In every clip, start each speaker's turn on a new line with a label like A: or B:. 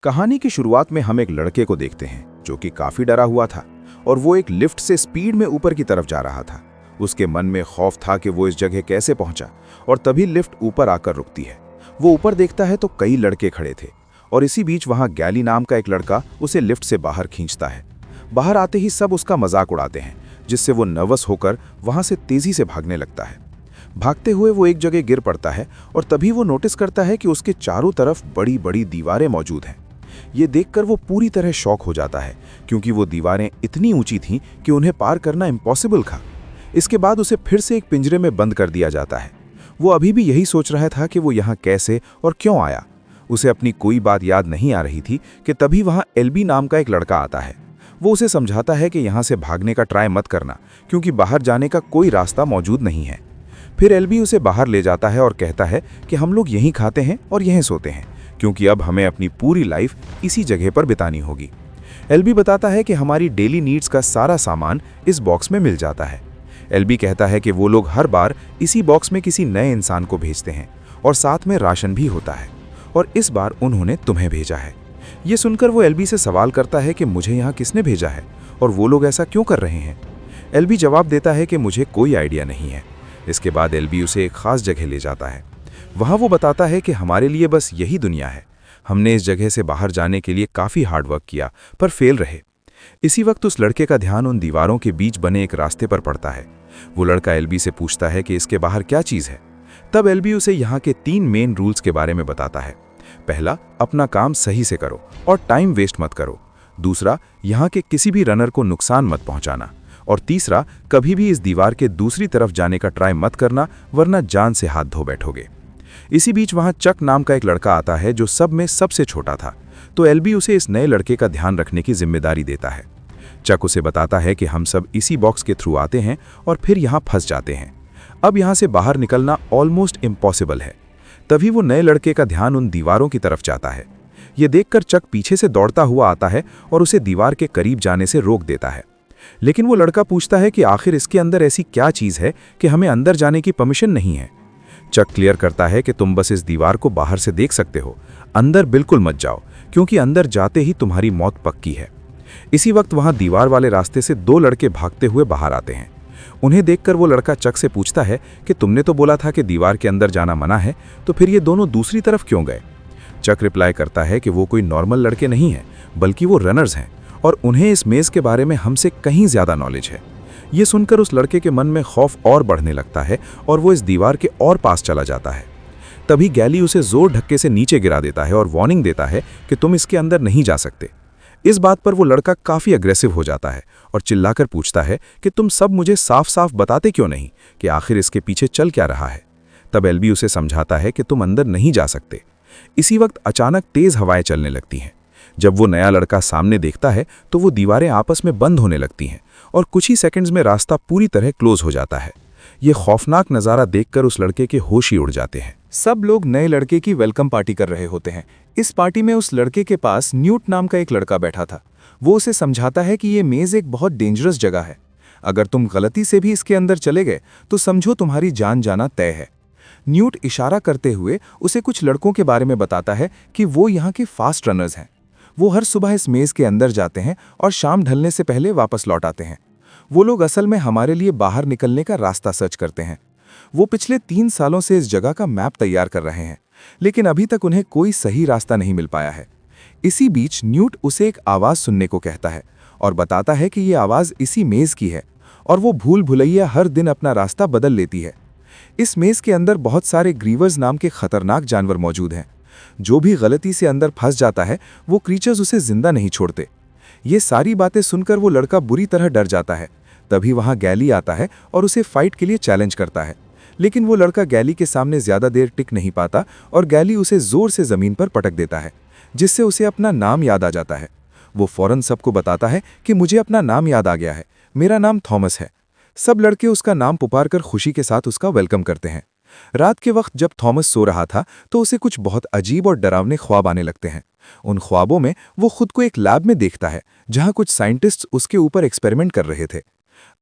A: कहानी की शुरुआत में हम एक लड़के को देखते हैं जो कि काफी डरा हुआ था और वो एक लिफ्ट से स्पीड में ऊपर की तरफ जा रहा था। उसके मन में खौफ था कि वो इस जगह कैसे पहुंचा और तभी लिफ्ट ऊपर आकर रुकती है। वो ऊपर देखता है तो कई लड़के खड़े थे और इसी बीच वहां गैली नाम का एक लड़का उसे लिफ्ट से बाहर खींचता है। बाहर आते ही सब उसका मजाक उड़ाते हैं, जिससे वो नर्वस होकर वहां से तेजी से भागने लगता है। भागते हुए वो एक जगह गिर पड़ता है और तभी वो नोटिस करता है कि उसके चारों तरफ बड़ी बड़ी दीवारें मौजूद हैं। ये देखकर वो पूरी तरह शॉक हो जाता है, क्योंकि वो दीवारें इतनी ऊंची थीं कि उन्हें पार करना इम्पॉसिबल था। इसके बाद उसे फिर से एक पिंजरे में बंद कर दिया जाता है। वो अभी भी यही सोच रहा था कि वो यहाँ कैसे और क्यों आया। उसे अपनी कोई बात याद नहीं आ रही थी कि तभी वहाँ एलबी नाम का एक लड़का आता है। वो उसे समझाता है कि यहाँ से भागने का ट्राई मत करना, क्योंकि बाहर जाने का कोई रास्ता मौजूद नहीं है। फिर एलबी उसे बाहर ले जाता है और कहता है कि हम लोग यहीं खाते हैं और यहीं सोते हैं, क्योंकि अब हमें अपनी पूरी लाइफ इसी जगह पर बितानी होगी। एलबी बताता है कि हमारी डेली नीड्स का सारा सामान इस बॉक्स में मिल जाता है। एलबी कहता है कि वो लोग हर बार इसी बॉक्स में किसी नए इंसान को भेजते हैं और साथ में राशन भी होता है, और इस बार उन्होंने तुम्हें भेजा है। ये सुनकर वो एलबी से सवाल करता है कि मुझे यहाँ किसने भेजा है और वो लोग ऐसा क्यों कर रहे हैं। एलबी जवाब देता है कि मुझे कोई आइडिया नहीं है। इसके बाद एलबी उसे एक खास जगह ले जाता है। वहाँ वो बताता है कि हमारे लिए बस यही दुनिया है। हमने इस जगह से बाहर जाने के लिए काफ़ी हार्डवर्क किया पर फेल रहे। इसी वक्त उस लड़के का ध्यान उन दीवारों के बीच बने एक रास्ते पर पड़ता है। वो लड़का एलबी से पूछता है कि इसके बाहर क्या चीज़ है। तब एलबी उसे यहाँ के 3 मेन रूल्स के बारे में बताता है। पहला, अपना काम सही से करो और टाइम वेस्ट मत करो। दूसरा, यहाँ के किसी भी रनर को नुकसान मत पहुँचाना। और तीसरा, कभी भी इस दीवार के दूसरी तरफ जाने का ट्राई मत करना, वरना जान से हाथ धो बैठोगे। इसी बीच वहां चक नाम का एक लड़का आता है जो सब में सबसे छोटा था, तो एलबी उसे इस नए लड़के का ध्यान रखने की जिम्मेदारी देता है। चक उसे बताता है कि हम सब इसी बॉक्स के थ्रू आते हैं और फिर यहाँ फंस जाते हैं। अब यहाँ से बाहर निकलना ऑलमोस्ट इम्पॉसिबल है। तभी वो नए लड़के का ध्यान उन दीवारों की तरफ जाता है। ये देखकर चक पीछे से दौड़ता हुआ आता है और उसे दीवार के करीब जाने से रोक देता है। लेकिन वो लड़का पूछता है कि आखिर इसके अंदर ऐसी क्या चीज़ है कि हमें अंदर जाने की परमिशन नहीं है। चक क्लियर करता है कि तुम बस इस दीवार को बाहर से देख सकते हो, अंदर बिल्कुल मत जाओ, क्योंकि अंदर जाते ही तुम्हारी मौत पक्की है। इसी वक्त वहां दीवार वाले रास्ते से 2 लड़के भागते हुए बाहर आते हैं। उन्हें देखकर वो लड़का चक से पूछता है कि तुमने तो बोला था कि दीवार के अंदर जाना मना है, तो फिर ये दोनों दूसरी तरफ क्यों गए। चक रिप्लाई करता है कि वो कोई नॉर्मल लड़के नहीं हैं, बल्कि वो रनर्स हैं और उन्हें इस मेज़ के बारे में हमसे कहीं ज़्यादा नॉलेज है। ये सुनकर उस लड़के के मन में खौफ और बढ़ने लगता है और वो इस दीवार के और पास चला जाता है। तभी गैली उसे जोर धक्के से नीचे गिरा देता है और वार्निंग देता है कि तुम इसके अंदर नहीं जा सकते। इस बात पर वो लड़का काफ़ी अग्रेसिव हो जाता है और चिल्लाकर पूछता है कि तुम सब मुझे साफ साफ बताते क्यों नहीं कि आखिर इसके पीछे चल क्या रहा है। तब एलबी उसे समझाता है कि तुम अंदर नहीं जा सकते। इसी वक्त अचानक तेज़ हवाएं चलने लगती हैं। जब वो नया लड़का सामने देखता है तो वो दीवारें आपस में बंद होने लगती हैं और कुछ ही सेकंड्स में रास्ता पूरी तरह क्लोज हो जाता है। ये खौफनाक नज़ारा देखकर उस लड़के के होश ही उड़ जाते हैं।
B: सब लोग नए लड़के की वेलकम पार्टी कर रहे होते हैं। इस पार्टी में उस लड़के के पास न्यूट नाम का एक लड़का बैठा था। वो उसे समझाता है कि ये मेज़ एक बहुत डेंजरस जगह है। अगर तुम गलती से भी इसके अंदर चले गए तो समझो तुम्हारी जान जाना तय है। न्यूट इशारा करते हुए उसे कुछ लड़कों के बारे में बताता है कि वो यहाँ के फास्ट रनर्स हैं। वो हर सुबह इस मेज़ के अंदर जाते हैं और शाम ढलने से पहले वापस लौट आते हैं। वो लोग असल में हमारे लिए बाहर निकलने का रास्ता सर्च करते हैं। वो पिछले 3 सालों से इस जगह का मैप तैयार कर रहे हैं, लेकिन अभी तक उन्हें कोई सही रास्ता नहीं मिल पाया है। इसी बीच न्यूट उसे एक आवाज़ सुनने को कहता है और बताता है कि ये आवाज़ इसी मेज़ की है और वो भूल भुलैया हर दिन अपना रास्ता बदल लेती है। इस मेज़ के अंदर बहुत सारे ग्रीवर्स नाम के खतरनाक जानवर मौजूद हैं। जो भी गलती से अंदर फंस जाता है वो क्रीचर्स उसे जिंदा नहीं छोड़ते। ये सारी बातें सुनकर वो लड़का बुरी तरह डर जाता है। तभी वहाँ गैली आता है और उसे फाइट के लिए चैलेंज करता है, लेकिन वो लड़का गैली के सामने ज़्यादा देर टिक नहीं पाता और गैली उसे ज़ोर से ज़मीन पर पटक देता है, जिससे उसे अपना नाम याद आ जाता है। वो फौरन सबको बताता है कि मुझे अपना नाम याद आ गया है, मेरा नाम थॉमस है। सब लड़के उसका नाम पुकारकर खुशी के साथ उसका वेलकम करते हैं। रात के वक्त जब थॉमस सो रहा था तो उसे कुछ बहुत अजीब और डरावने ख्वाब आने लगते हैं। उन ख्वाबों में वो खुद को एक लैब में देखता है जहां कुछ साइंटिस्ट्स उसके ऊपर एक्सपेरिमेंट कर रहे थे।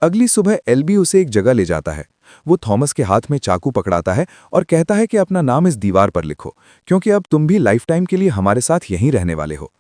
B: अगली सुबह एलबी उसे एक जगह ले जाता है वो थॉमस के हाथ में चाकू पकड़ाता है और कहता है कि अपना नाम इस दीवार पर लिखो, क्योंकि अब तुम भी लाइफ टाइम के लिए हमारे साथ यहीं रहने वाले हो।